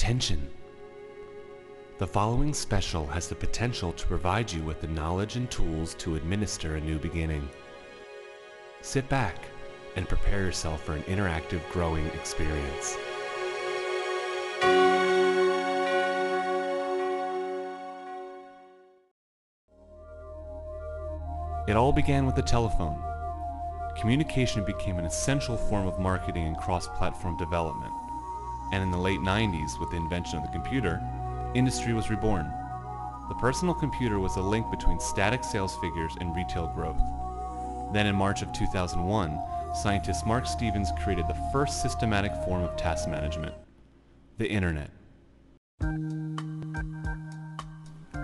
Attention! The following special has the potential to provide you with the knowledge and tools to administer a new beginning. Sit back and prepare yourself for an interactive, growing experience. It all began with the telephone. Communication became an essential form of marketing and cross-platform development. And in the late 90s, with the invention of the computer, industry was reborn. The personal computer was a link between static sales figures and retail growth. Then in March of 2001, scientist Mark Stevens created the first systematic form of task management, the Internet.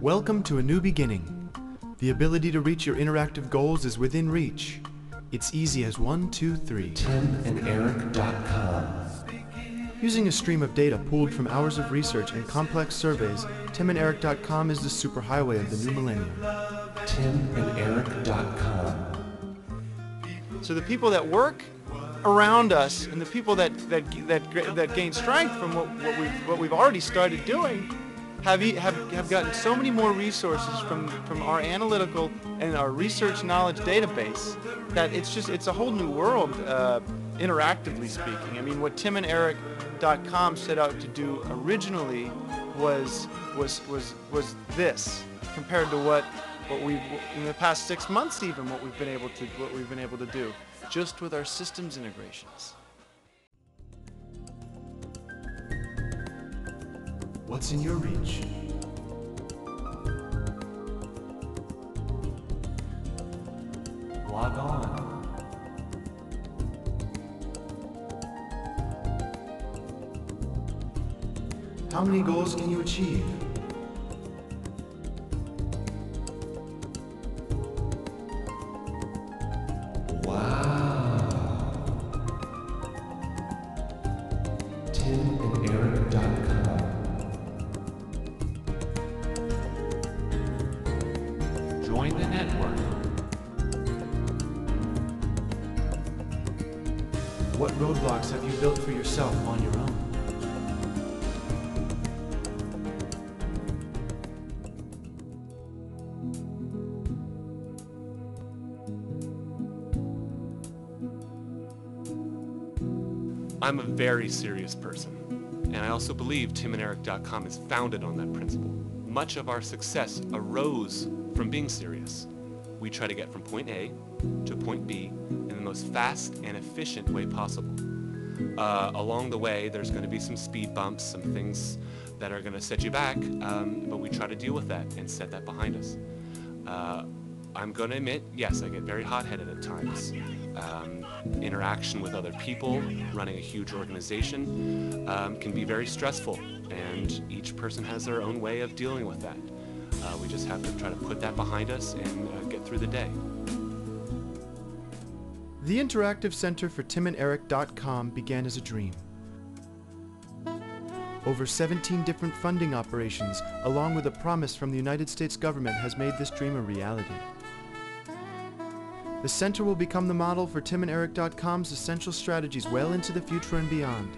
Welcome to a new beginning. The ability to reach your interactive goals is within reach. It's easy as 1, 2, 3. TimandEric.com. Using a stream of data pooled from hours of research and complex surveys, TimandEric.com is the superhighway of the new millennium. TimandEric.com. So the people that work around us and the people that gain strength from what we've already started doing have gotten so many more resources from our analytical and our research knowledge database that it's a whole new world, interactively speaking. I mean, what TimandEric.com set out to do originally was this, compared to what we've in the past 6 months, even what we've been able to do just with our systems integrations. What's in your reach? Log on. How many goals can you achieve? Wow. TimandEric.com. Join the network. What roadblocks have you built for yourself on your own? I'm a very serious person, and I also believe TimandEric.com is founded on that principle. Much of our success arose from being serious. We try to get from point A to point B in the most fast and efficient way possible. Along the way, there's going to be some speed bumps, some things that are going to set you back, but we try to deal with that and set that behind us. I'm going to admit, yes, I get very hot-headed at times. Interaction with other people, running a huge organization, can be very stressful, and each person has their own way of dealing with that. We just have to try to put that behind us and get through the day. The Interactive Center for TimandEric.com began as a dream. Over 17 different funding operations, along with a promise from the United States government, has made this dream a reality. The center will become the model for TimandEric.com's essential strategies well into the future and beyond.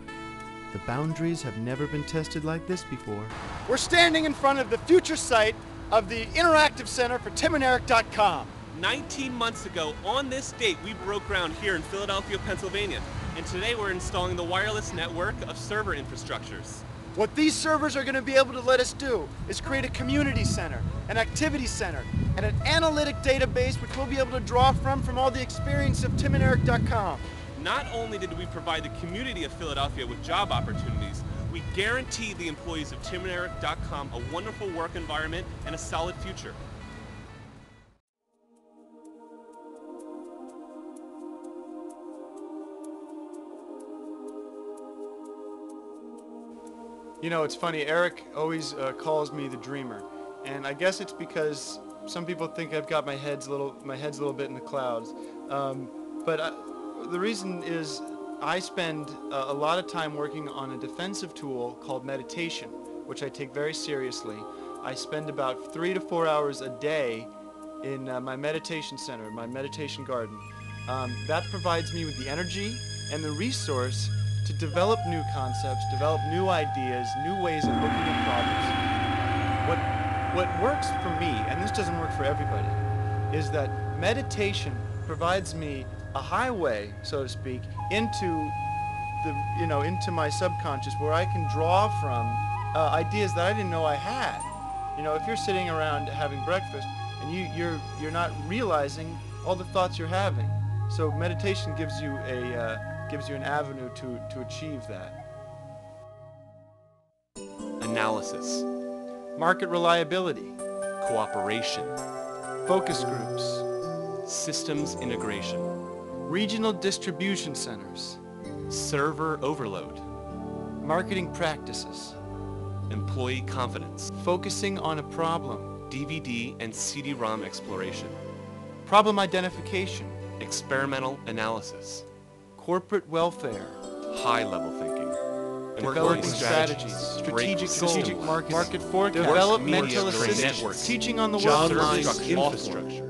The boundaries have never been tested like this before. We're standing in front of the future site of the Interactive Center for TimandEric.com. 19 months ago, on this date, we broke ground here in Philadelphia, Pennsylvania. And today we're installing the wireless network of server infrastructures. What these servers are going to be able to let us do is create a community center, an activity center, and an analytic database which we'll be able to draw from all the experience of TimandEric.com. Not only did we provide the community of Philadelphia with job opportunities, we guarantee the employees of TimandEric.com a wonderful work environment and a solid future. You know, it's funny, Eric always calls me the dreamer, and I guess it's because some people think I've got my head's a little bit in the clouds, but the reason is I spend a lot of time working on a defensive tool called meditation, which I take very seriously. I spend about 3 to 4 hours a day in my meditation center, my meditation garden. That provides me with the energy and the resource to develop new concepts, develop new ideas, new ways of looking at problems. What works for me, and this doesn't work for everybody, is that meditation provides me a highway, so to speak, into into my subconscious, where I can draw from ideas that I didn't know I had. If you're sitting around having breakfast and you're not realizing all the thoughts you're having, so meditation gives you an avenue to achieve that. Analysis, Market reliability, cooperation, focus groups, systems integration, regional distribution centers, server overload, marketing practices, employee confidence, focusing on a problem, DVD and CD-ROM exploration, problem identification, experimental analysis, corporate welfare, high-level thinking, developing employee strategies, break strategic systems, market forecast, developmental media training assistance, networks, teaching on the job workforce, line infrastructure,